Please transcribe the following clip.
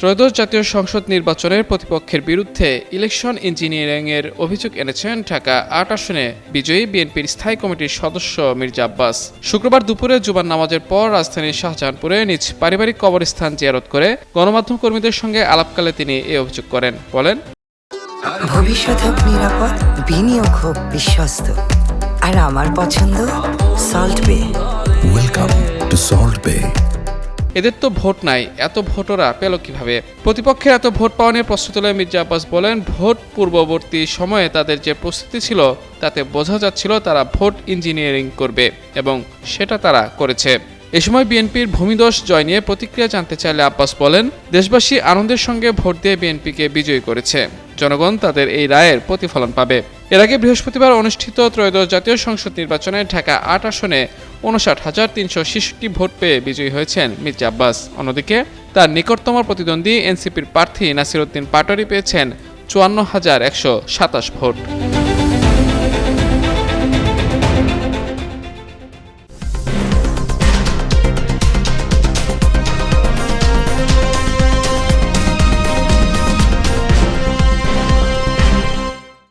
ত্রয়োদশ জাতীয় সংসদ নির্বাচনের প্রতিপক্ষের বিরুদ্ধে ইলেকশন ইঞ্জিনিয়ারিংয়ের অভিযোগ এনেছেন ঢাকা ৮ আসনে বিজয়ী বিএনপির স্থায়ী কমিটির সদস্য মির্জা আব্বাস। শুক্রবার দুপুরে জুমার নামাজের পর রাজধানীর শাহজাহানপুরে নিজ পারিবারিক কবরস্থান জিয়ারত করে গণমাধ্যম কর্মীদের সঙ্গে আলাপকালে তিনি এই অভিযোগ করেন। বলেন, ভবিষ্যৎ হোক নিরাপদ, বিনিয়োগ হোক বিশ্বস্ত, আর আমার পছন্দ সল্ট বে। ওয়েলকাম টু সল্ট বে। এদের তো ভোট নাই, এত ভোটরা পেল কিভাবে? প্রতিপক্ষের এত ভোট পাওয়া নিয়ে প্রশ্ন তুলে মির্জা আব্বাস বলেন, ভোট পূর্ববর্তী সময়ে তাদের যে প্রস্তুতি ছিল তাতে বোঝা যাচ্ছিল তারা ভোট ইঞ্জিনিয়ারিং করবে এবং সেটা তারা করেছে। এ সময় বিএনপির ভূমিধস জয় নিয়ে প্রতিক্রিয়া জানতে চাইলে আব্বাস বলেন, দেশবাসী আনন্দের সঙ্গে ভোট দিয়ে বিএনপিকে বিজয়ী করেছে। জনগণ তাদের এই রায়ের প্রতিফলন পাবে। এর আগে বৃহস্পতিবার অনুষ্ঠিত ত্রয়োদশ জাতীয় সংসদ নির্বাচনে ঢাকা ৮ আসনে ৫৯,৩৬৬ ভোট পেয়ে বিজয়ী হয়েছেন মির্জা আব্বাস। অন্যদিকে তার নিকটতম প্রতিদ্বন্দ্বী এনসিপির প্রার্থী নাসির উদ্দিন পাটোয়ারি পেয়েছেন ৫৪,১২৭ ভোট।